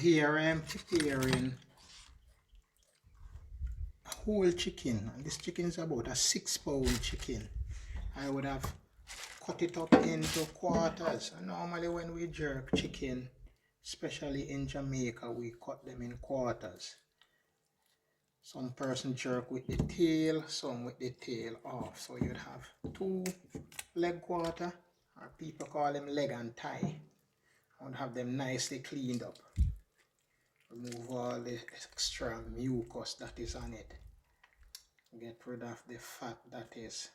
here I am preparing a whole chicken, and this chicken is about a 6-pound chicken. I would have cut it up into quarters. And normally when we jerk chicken, especially in Jamaica, we cut them in quarters. Some person jerk with the tail, some with the tail off. So you'd have 2 leg quarter, or people call them leg and thigh. I would have them nicely cleaned up. Remove all the extra mucus that is on it. Get rid of the fat that is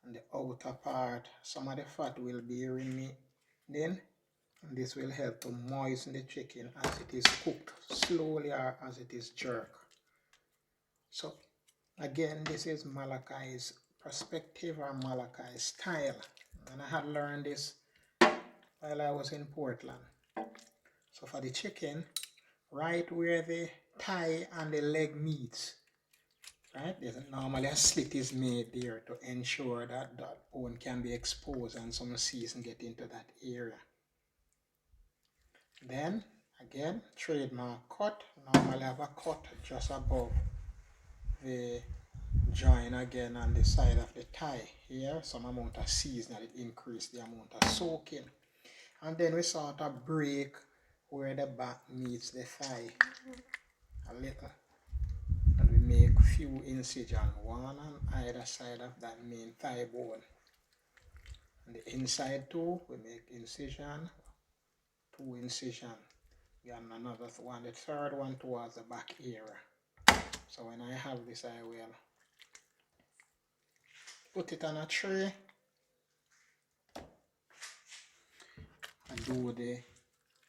on the outer part. Some of the fat will be remaining, and this will help to moisten the chicken as it is cooked slowly or as it is jerked. So again, this is Malachi's perspective or Malachi's style, and I had learned this while I was in Portland. So for the chicken, right where the thigh and the leg meets, right, there's normally a slit is made there to ensure that that bone can be exposed and some season get into that area. Then again, trademark cut. Normally I have a cut just above the joint again on the side of the thigh here. Some amount of seasoning, it increase the amount of soaking. And then we sort of break where the back meets the thigh a little. And we make few incisions, one on either side of that main thigh bone. And the inside too, we make incision, 2 incisions. And another one, the third one towards the back area. So when I have this, I will put it on a tray and do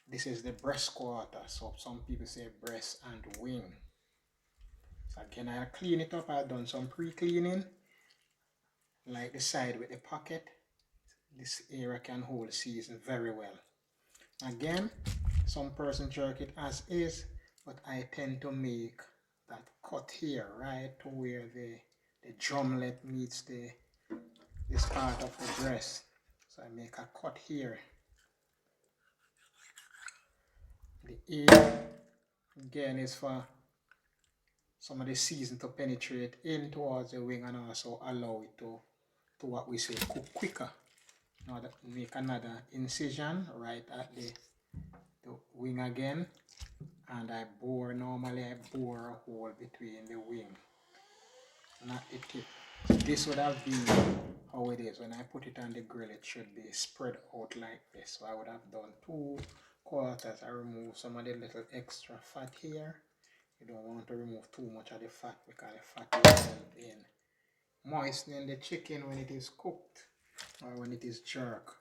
this is the breast quarter. So some people say breast and wing. So again, I'll clean it up. I've done some pre-cleaning, like the side with the pocket. This area can hold season very well. Again, some person jerk it as is, but I tend to make that cut here, right to where the drumlet meets this part of the breast. So I make a cut here. The ear again is for some of the season to penetrate in towards the wing and also allow it to what we say cook quicker. Now that make another incision right at the wing again, and I bore, normally I bore a hole between the wing, not the tip. So this would have been how it is. When I put it on the grill, it should be spread out like this. So I would have done 2 quarters. I remove some of the little extra fat here. You don't want to remove too much of the fat because the fat will help in moistening the chicken when it is cooked or when it is jerked.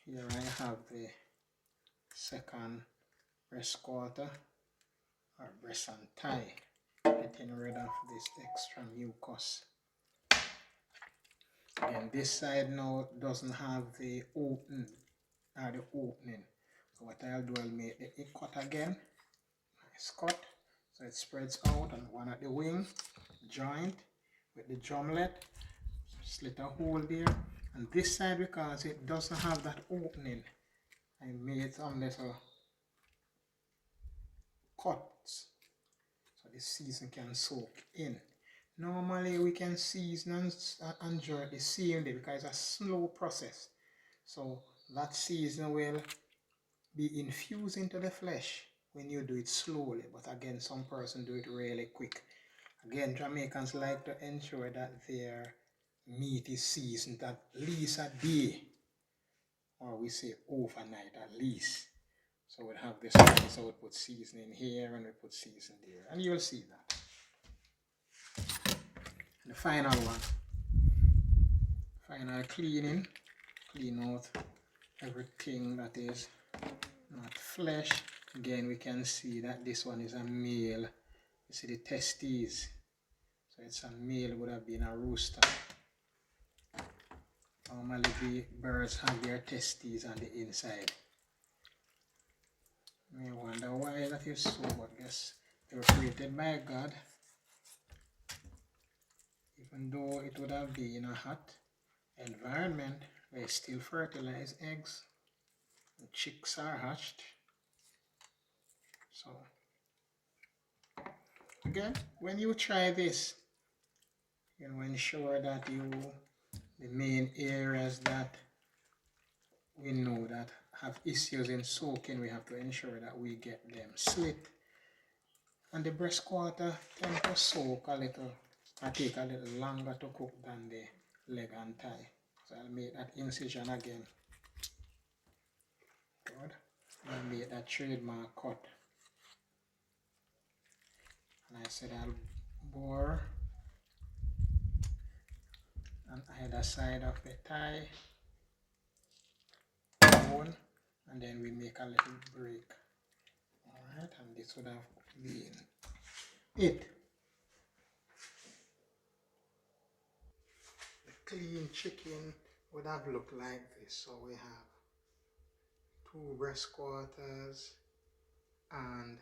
Here I have the second breast quarter or breast and thigh, getting rid of this extra mucus. Again, this side now doesn't have the opening. So what I'll do, I'll make the cut again. Nice cut. So it spreads out, and one at the wing joint with the drumlet, slit a hole there. And this side, because it doesn't have that opening, I made some little cuts so the season can soak in. Normally we can season and jerk the same day because it's a slow process. So that season will be infused into the flesh when you do it slowly. But again, some person do it really quick. Again, Jamaicans like to ensure that their meat is seasoned at least a day, or we say overnight at least. So we'll have this one, so we put seasoning here and we put seasoning there, and you'll see that. And the final one, final cleaning, clean out everything that is not flesh. Again, we can see that this one is a male. You see the testes, so it's a male, would have been a rooster. Normally the birds have their testes on the inside. You may wonder why that is so, but guess they were created by God. Even though it would have been in a hot environment, they still fertilize eggs. The chicks are hatched. So again, when you try this, you know, ensure that the main areas that we know that have issues in soaking, we have to ensure that we get them slit. And the breast quarter tend to soak a little and take a little longer to cook than the leg and thigh. So I'll make that incision again. Good. I'll make that trademark cut. And I said I'll bore on either side of the thigh bone, and then we make a little break. Alright, and this would have been it. The clean chicken would have looked like this. So we have 2 breast quarters and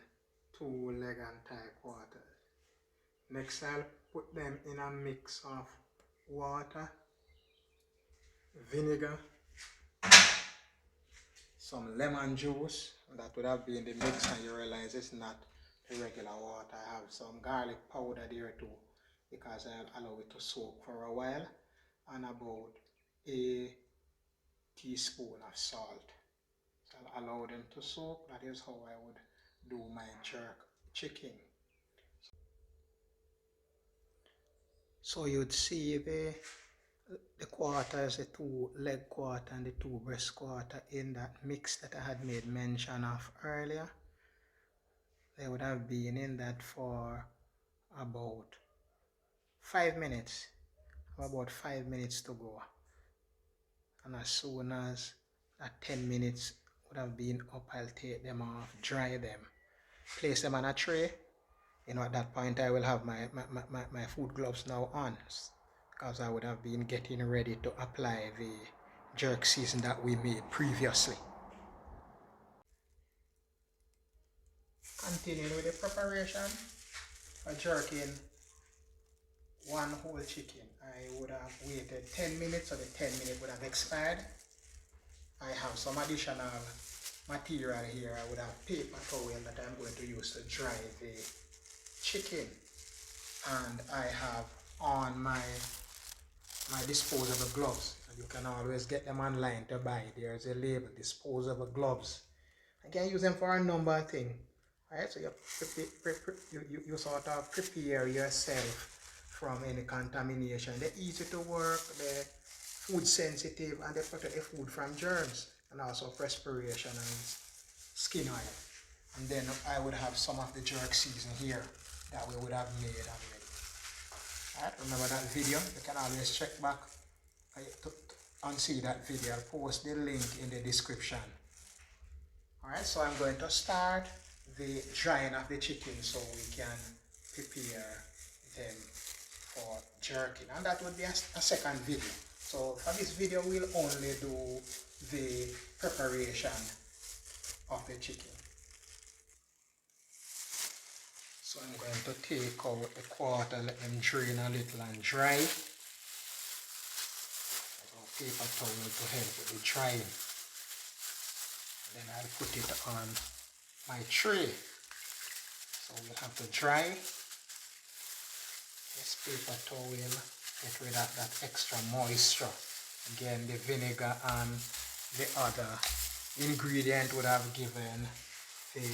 2 leg and thigh quarters. Next I'll put them in a mix of water, vinegar, some lemon juice. That would have been the mix, and you realize it's not the regular water. I have some garlic powder there too, because I'll allow it to soak for a while, and about a teaspoon of salt. So I'll allow them to soak. That is how I would do my jerk chicken. So you'd see the quarters, the 2 leg quarter and the 2 breast quarter in that mix that I had made mention of earlier. They would have been in that for about 5 minutes. About 5 minutes to go. And as soon as that 10 minutes would have been up, I'll take them off, dry them, place them on a tray. You know, at that point I will have my food gloves now on, because I would have been getting ready to apply the jerk season that we made previously. Continuing with the preparation for jerking 1 whole chicken, I would have waited 10 minutes, so the 10 minutes would have expired. I have some additional material here. I would have paper towel that I'm going to use to dry the chicken, and I have on my disposable gloves. You can always get them online to buy. There's a label, disposable gloves. I can use them for a number of things. Alright, so you sort of prepare yourself from any contamination. They're easy to work, they're food sensitive, and they protect the food from germs, and also perspiration and skin oil. And then I would have some of the jerk seasoning here that we would have made already. Alright, remember that video? You can always check back and see that video. I'll post the link in the description. Alright, so I'm going to start the drying of the chicken so we can prepare them for jerking. And that would be a second video. So for this video, we'll only do the preparation of the chicken. So I'm going to take out the quarter, let them drain a little and dry. Paper towel to help with the drying. Then I'll put it on my tray. So we'll have to dry this paper towel, get rid of that extra moisture. Again, the vinegar and the other ingredient would have given the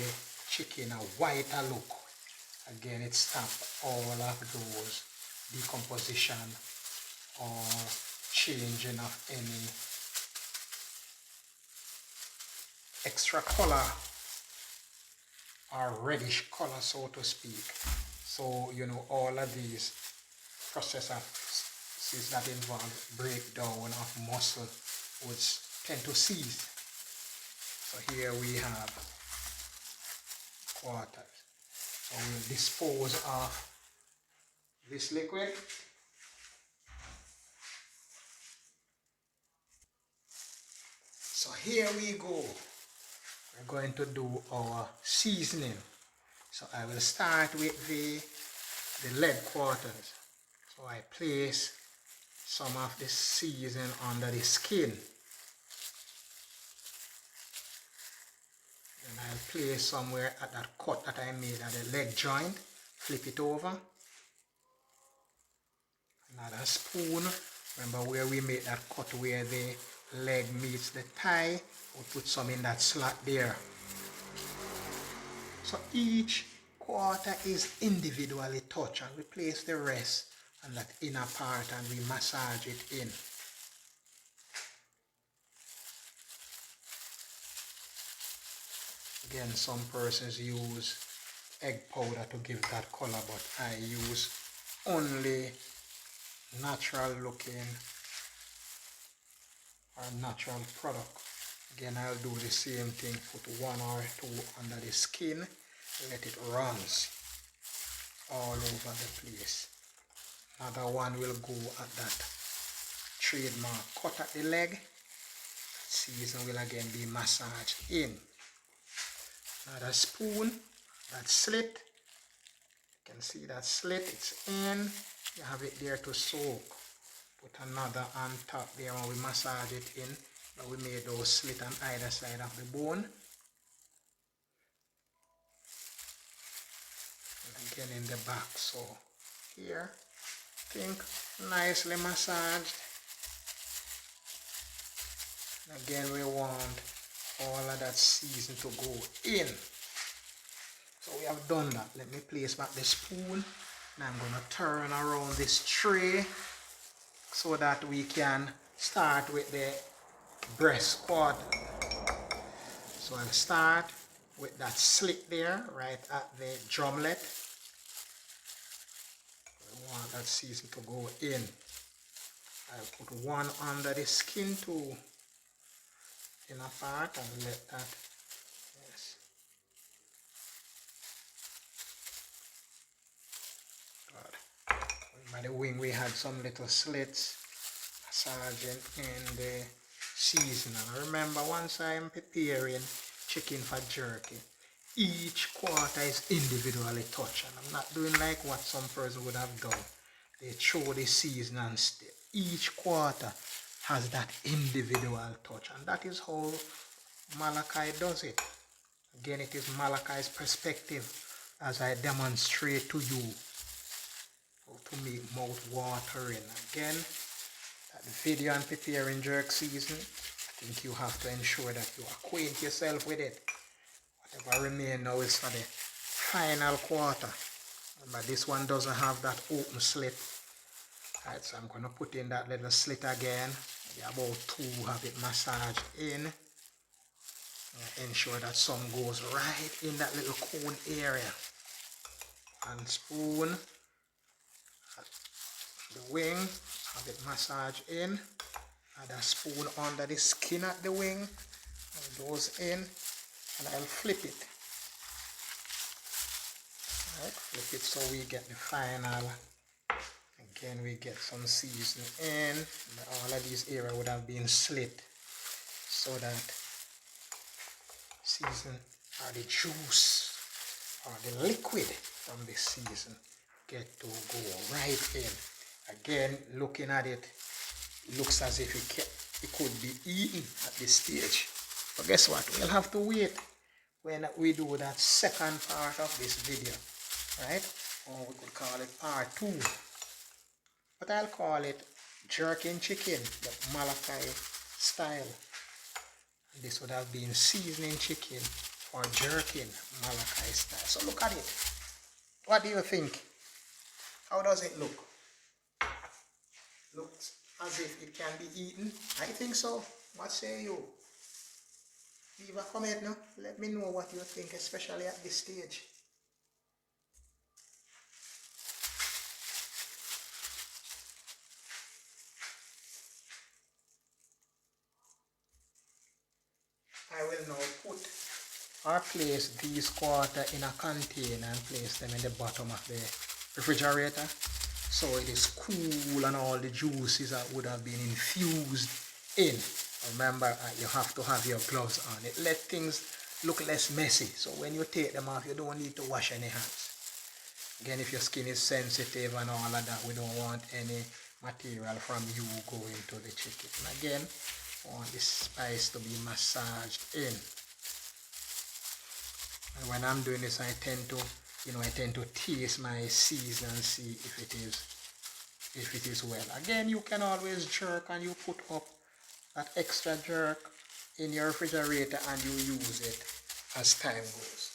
chicken a whiter look. Again, it stopped all of those decomposition or changing of any extra color or reddish color, so to speak. So, you know, all of these processes that involve breakdown of muscle would tend to cease. So here we have quarters. So we'll dispose of this liquid. So here we go. We're going to do our seasoning. So I will start with the leg quarters. So I place some of the seasoning under the skin. And I'll place somewhere at that cut that I made at the leg joint. Flip it over. Another spoon. Remember where we made that cut where the leg meets the thigh. We'll put some in that slot there. So each quarter is individually touched, and we place the rest on that inner part and we massage it in. Again, some persons use egg powder to give that color, but I use only natural looking or natural product. Again, I'll do the same thing, put 1 or 2 under the skin, let it runs all over the place. Another one will go at that trademark cut at the leg. Season will again be massaged in. Another spoon, that slit, you can see that slit, it's in, you have it there to soak. Put another on top there when we massage it in. Now we made those slit on either side of the bone. And again in the back, so here, think nicely massaged. And again we want all of that season to go in. So we have done that. Let me place back the spoon. Now I'm going to turn around this tray so that we can start with the breast quarter. So I'll start with that slit there right at the drumlet. I want that season to go in. I'll put one under the skin too, inner part, and let that, yes. Good. By the wing we had some little slits, massaging in the seasoning. Remember, once I'm preparing chicken for jerky, each quarter is individually touched, and I'm not doing like what some person would have done. They throw the seasoning and stick. Each quarter has that individual touch, and that is how Malachi does it. Again, it is Malachi's perspective as I demonstrate to you how to make mouth watering. Again, that video on preparing jerk seasoning, I think you have to ensure that you acquaint yourself with it. Whatever remains now is for the final quarter. Remember, this one doesn't have that open slit. Alright, so I'm going to put in that little slit again. Maybe about 2 have it massaged in. Ensure that some goes right in that little cone area. And spoon the wing, have it massaged in. Add a spoon under the skin at the wing, and goes in, and I'll flip it. Alright, flip it so we get the final. Again, we get some seasoning in. All of these areas would have been slit so that season or the juice or the liquid from the season get to go right in. Again, looking at it, it looks as if it could be eaten at this stage. But guess what? We'll have to wait when we do that second part of this video, right? Or we could call it part 2. But I'll call it jerking chicken, the Malachi style. This would have been seasoning chicken or jerking Malachi style. So look at it. What do you think? How does it look? Looks as if it can be eaten? I think so. What say you? Leave a comment now. Let me know what you think, especially at this stage. I will now put or place these quarter in a container and place them in the bottom of the refrigerator so it is cool and all the juices that would have been infused in. Remember, you have to have your gloves on. It let things look less messy, so when you take them off you don't need to wash any hands. Again, if your skin is sensitive and all of that, we don't want any material from you going to the chicken. And again, I want the spice to be massaged in. when I'm doing this, I tend to taste my season and see if it is well. Again, you can always jerk and you put up that extra jerk in your refrigerator and you use it as time goes.